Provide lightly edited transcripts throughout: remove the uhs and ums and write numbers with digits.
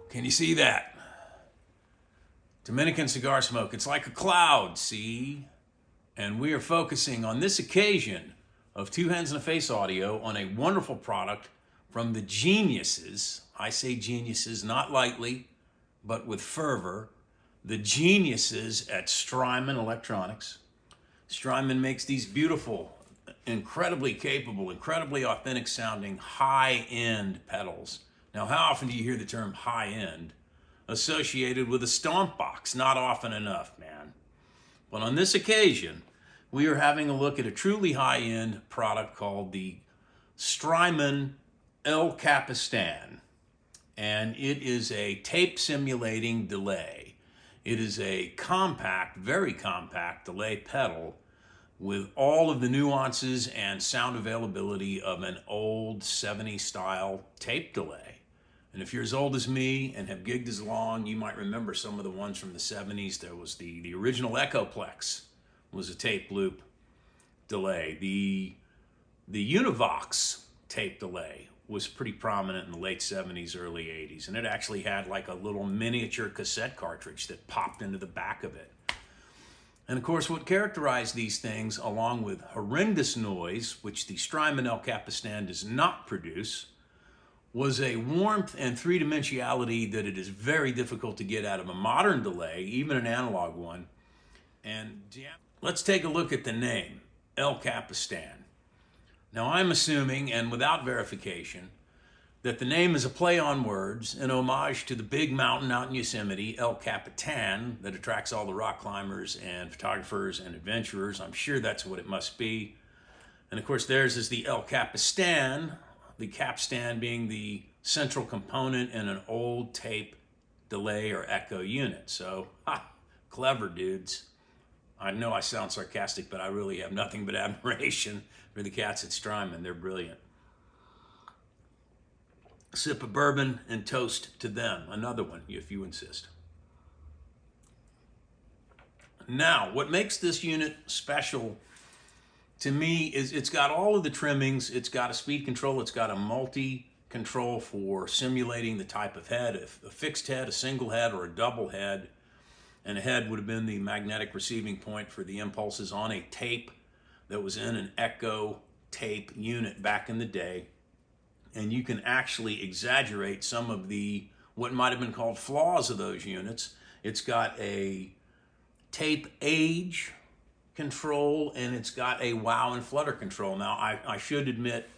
Can you see that? Dominican cigar smoke. It's like a cloud, see? And we are focusing on this occasion of Two Hands in the Face audio on a wonderful product from the geniuses. I say geniuses not lightly, but with fervor. The geniuses at Strymon Electronics. Strymon makes these beautiful, incredibly capable, incredibly authentic sounding high-end pedals. Now, how often do you hear the term high-end associated with a stomp box? Not often enough, man. But on this occasion, we are having a look at a truly high-end product called the Strymon El Capistan. And it is a tape simulating delay. It is a compact, very compact delay pedal with all of the nuances and sound availability of an old 70s style tape delay. And if you're as old as me and have gigged as long, you might remember some of the ones from the 70s. There was the original Echoplex was a tape loop delay. The Univox tape delay was pretty prominent in the late 70s, early 80s. And it actually had like a little miniature cassette cartridge that popped into the back of it. And of course, what characterized these things, along with horrendous noise, which the Strymon El Capistan does not produce, was a warmth and three-dimensionality that it is very difficult to get out of a modern delay, even an analog one. And let's take a look at the name, El Capistan. Now, I'm assuming, and without verification, that the name is a play on words, an homage to the big mountain out in Yosemite, El Capitan, that attracts all the rock climbers and photographers and adventurers. I'm sure that's what it must be. And of course, theirs is the El Capistan, the capstan being the central component in an old tape delay or echo unit. So, clever dudes. I know I sound sarcastic, but I really have nothing but admiration for the cats at Strymon. They're brilliant. Sip of bourbon and toast to them. Another one, if you insist. Now, what makes this unit special to me is it's got all of the trimmings. It's got a speed control. It's got a multi-control for simulating the type of head, a fixed head, a single head, or a double head. And a head would have been the magnetic receiving point for the impulses on a tape that was in an echo tape unit back in the day. And you can actually exaggerate some of the, what might have been called flaws of those units. It's got a tape age control, and it's got a wow and flutter control. Now, I should admit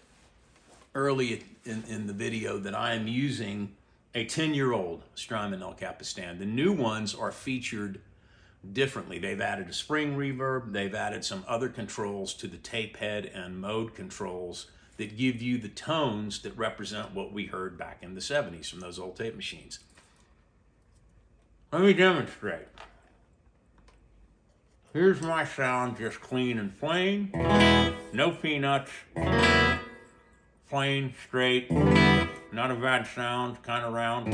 early in the video that I am using a 10-year-old Strymon El Capistan. The new ones are featured differently. They've added a spring reverb. They've added some other controls to the tape head and mode controls that give you the tones that represent what we heard back in the 70s from those old tape machines. Let me demonstrate. Here's my sound, just clean and plain. No peanuts. Plain, straight. Not a bad sound, kind of round.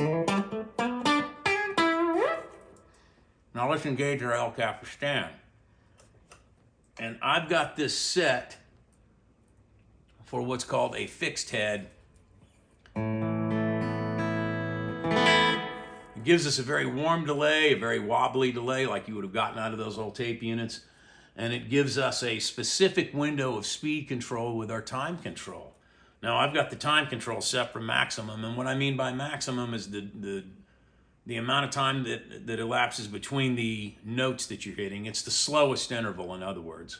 Now let's engage our El Capistan. And I've got this set for what's called a fixed head. It gives us a very warm delay, a very wobbly delay like you would have gotten out of those old tape units. And it gives us a specific window of speed control with our time control. Now, I've got the time control set for maximum, and what I mean by maximum is the amount of time that elapses between the notes that you're hitting. It's the slowest interval, in other words.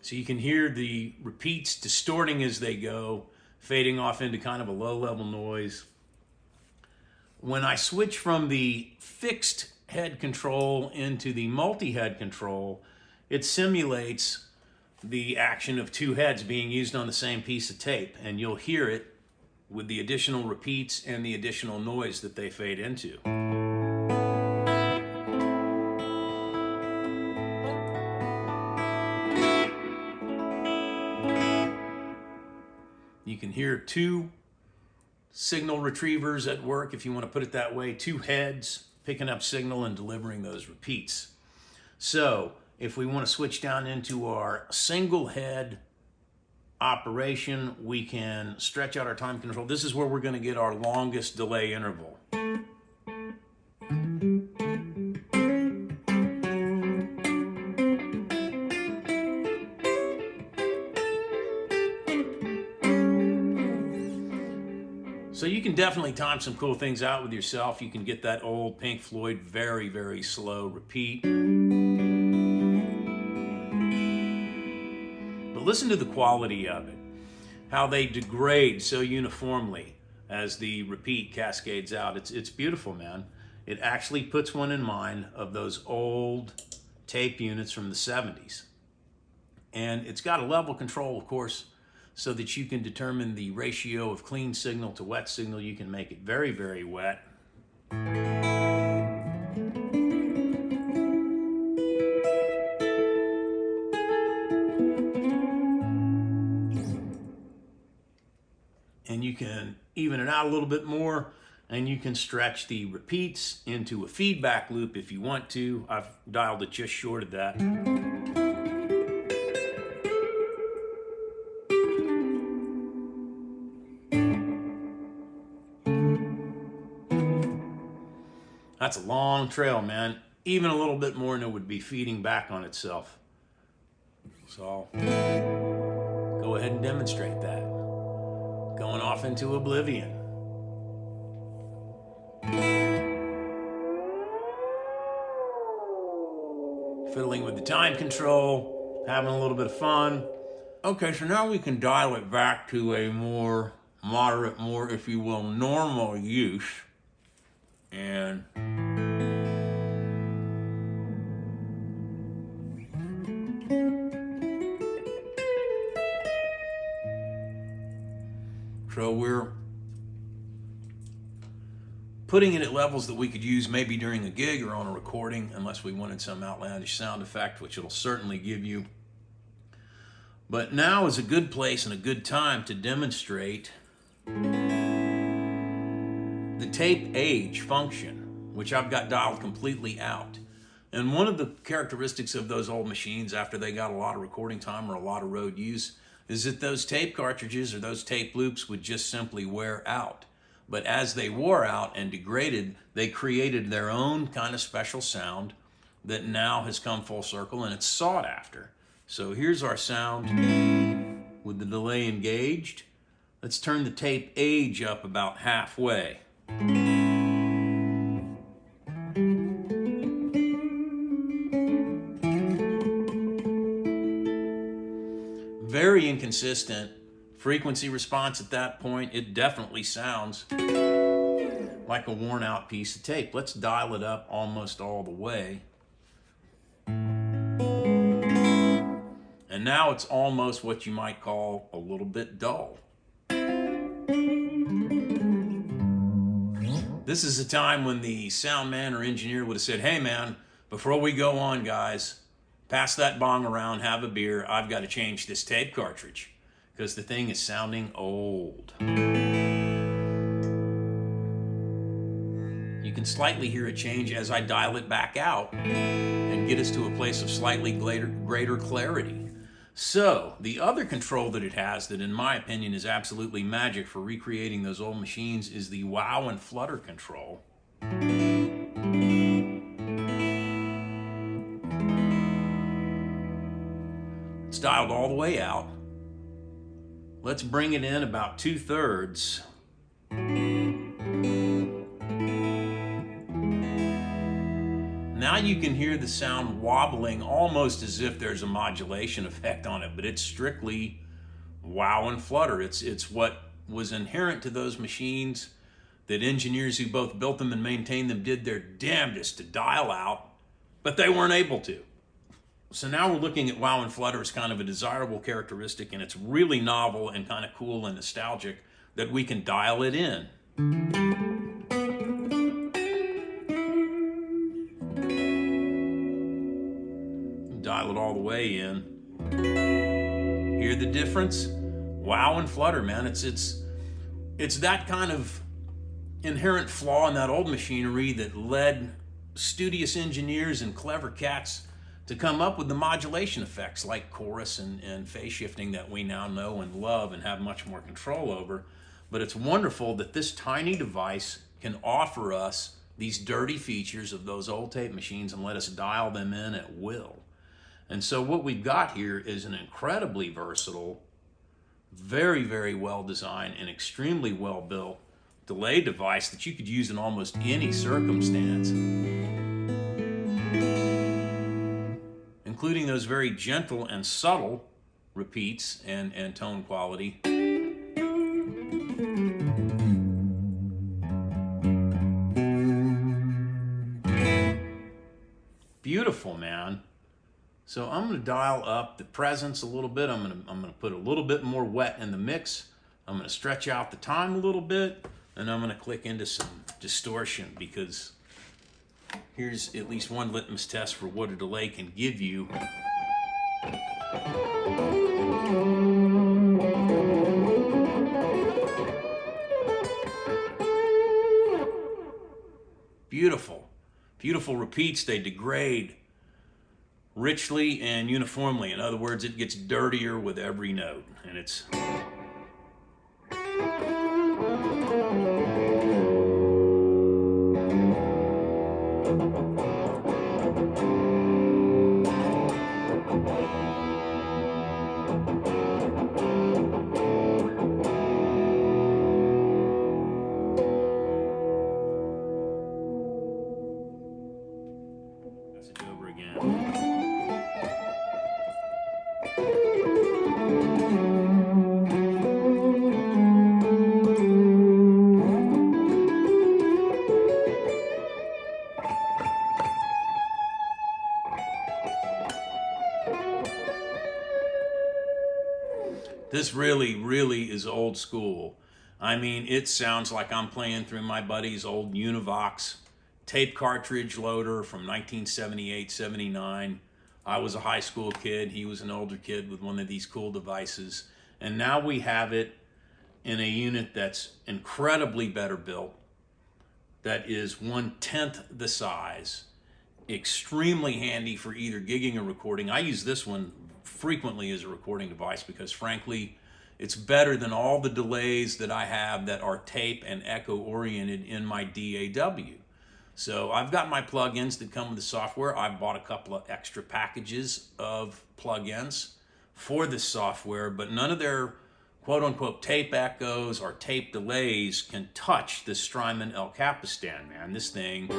So you can hear the repeats distorting as they go, fading off into kind of a low-level noise. When I switch from the fixed head control into the multi-head control, it simulates the action of two heads being used on the same piece of tape, and you'll hear it with the additional repeats and the additional noise that they fade into. You can hear two signal retrievers at work, if you want to put it that way, two heads picking up signal and delivering those repeats. So if we want to switch down into our single head operation, we can stretch out our time control. This is where we're going to get our longest delay interval. So you can definitely time some cool things out with yourself. You can get that old Pink Floyd very, very slow repeat. But listen to the quality of it, how they degrade so uniformly as the repeat cascades out. It's beautiful, man. It actually puts one in mind of those old tape units from the 70s. And it's got a level control, of course, so that you can determine the ratio of clean signal to wet signal. You can make it very, very wet. And you can even it out a little bit more, and you can stretch the repeats into a feedback loop if you want to. I've dialed it just short of that. That's a long trail, man. Even a little bit more and it would be feeding back on itself. So I'll go ahead and demonstrate that. Going off into oblivion. Fiddling with the time control, having a little bit of fun. Okay, so now we can dial it back to a more moderate, more, if you will, normal use. And so we're putting it at levels that we could use maybe during a gig or on a recording, unless we wanted some outlandish sound effect, which it'll certainly give you. But now is a good place and a good time to demonstrate the tape age function, which I've got dialed completely out. And one of the characteristics of those old machines after they got a lot of recording time or a lot of road use is that those tape cartridges or those tape loops would just simply wear out. But as they wore out and degraded, they created their own kind of special sound that now has come full circle and it's sought after. So here's our sound with the delay engaged. Let's turn the tape age up about halfway. Very inconsistent frequency response at that point. It definitely sounds like a worn out piece of tape. Let's dial it up almost all the way. And now it's almost what you might call a little bit dull. This is a time when the sound man or engineer would have said, hey man, before we go on guys, pass that bong around, have a beer, I've got to change this tape cartridge because the thing is sounding old. You can slightly hear it change as I dial it back out and get us to a place of slightly greater clarity. So, the other control that it has that in my opinion is absolutely magic for recreating those old machines is the wow and flutter control. It's dialed all the way out. Let's bring it in about 2/3. Now you can hear the sound wobbling almost as if there's a modulation effect on it, but it's strictly wow and flutter. It's what was inherent to those machines that engineers who both built them and maintained them did their damnedest to dial out, but they weren't able to. So now we're looking at wow and flutter as kind of a desirable characteristic, and it's really novel and kind of cool and nostalgic that we can dial it in. Dial it all the way in. Hear the difference? Wow and flutter, man. It's that kind of inherent flaw in that old machinery that led studious engineers and clever cats to come up with the modulation effects like chorus and phase shifting that we now know and love and have much more control over. But it's wonderful that this tiny device can offer us these dirty features of those old tape machines and let us dial them in at will. And so what we've got here is an incredibly versatile, very, very well designed and extremely well built delay device that you could use in almost any circumstance, including those very gentle and subtle repeats and tone quality. Beautiful, man. So I'm going to dial up the presence a little bit. I'm going to put a little bit more wet in the mix. I'm going to stretch out the time a little bit, and I'm going to click into some distortion, because here's at least one litmus test for what a delay can give you. Beautiful. Beautiful repeats. They degrade richly and uniformly. In other words, it gets dirtier with every note, and it's over again. This really, really is old school. I mean, it sounds like I'm playing through my buddy's old Univox tape cartridge loader from 1978, 79. I was a high school kid. He was an older kid with one of these cool devices. And now we have it in a unit that's incredibly better built, that is 1/10 the size, extremely handy for either gigging or recording. I use this one frequently as a recording device because, frankly, it's better than all the delays that I have that are tape and echo oriented in my DAW. So I've got my plugins that come with the software. I've bought a couple of extra packages of plugins for this software, but none of their quote-unquote tape echoes or tape delays can touch the Strymon El Capistan, man. This thing,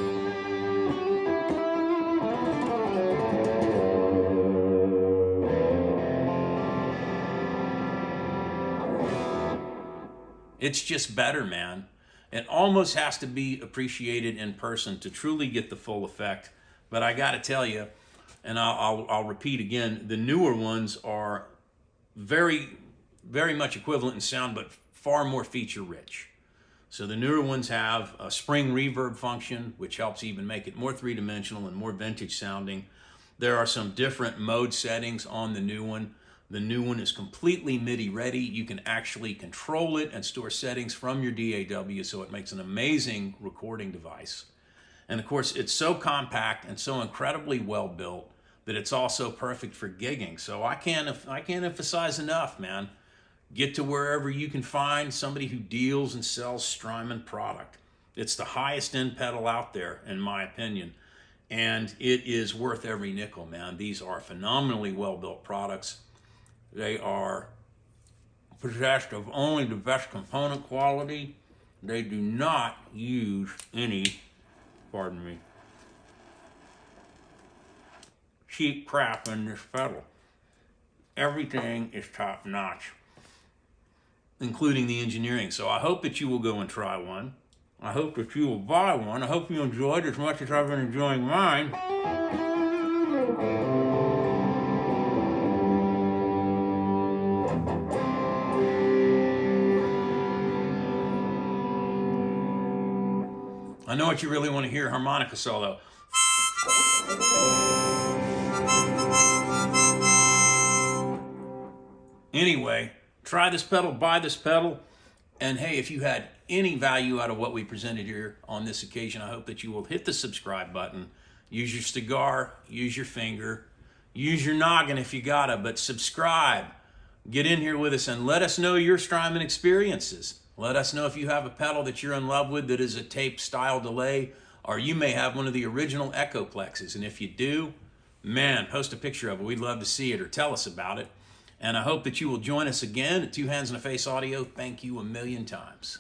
it's just better, man. It almost has to be appreciated in person to truly get the full effect. But I got to tell you, and I'll repeat again, the newer ones are very, very much equivalent in sound, but far more feature rich. So the newer ones have a spring reverb function, which helps even make it more three-dimensional and more vintage sounding. There are some different mode settings on the new one. The new one is completely MIDI ready. You can actually control it and store settings from your DAW, so it makes an amazing recording device. And of course, it's so compact and so incredibly well built that it's also perfect for gigging. So I can't emphasize enough, man. Get to wherever you can find somebody who deals and sells Strymon product. It's the highest end pedal out there, in my opinion. And it is worth every nickel, man. These are phenomenally well-built products. They are possessed of only the best component quality. They do not use any, pardon me, cheap crap in this pedal. Everything is top notch, including the engineering. So I hope that you will go and try one. I hope that you will buy one. I hope you enjoyed it as much as I've been enjoying mine. I know what you really want to hear, harmonica solo. Anyway, try this pedal, buy this pedal, and hey, if you had any value out of what we presented here on this occasion, I hope that you will hit the subscribe button, use your cigar, use your finger, Use your noggin if you gotta, but subscribe. Get in here with us and let us know your Strymon experiences. Let us know if you have a pedal that you're in love with that is a tape style delay, or you may have one of the original Echoplexes. And if you do, man, post a picture of it. We'd love to see it or tell us about it. And I hope that you will join us again at Two Hands in a Face Audio. Thank you a million times.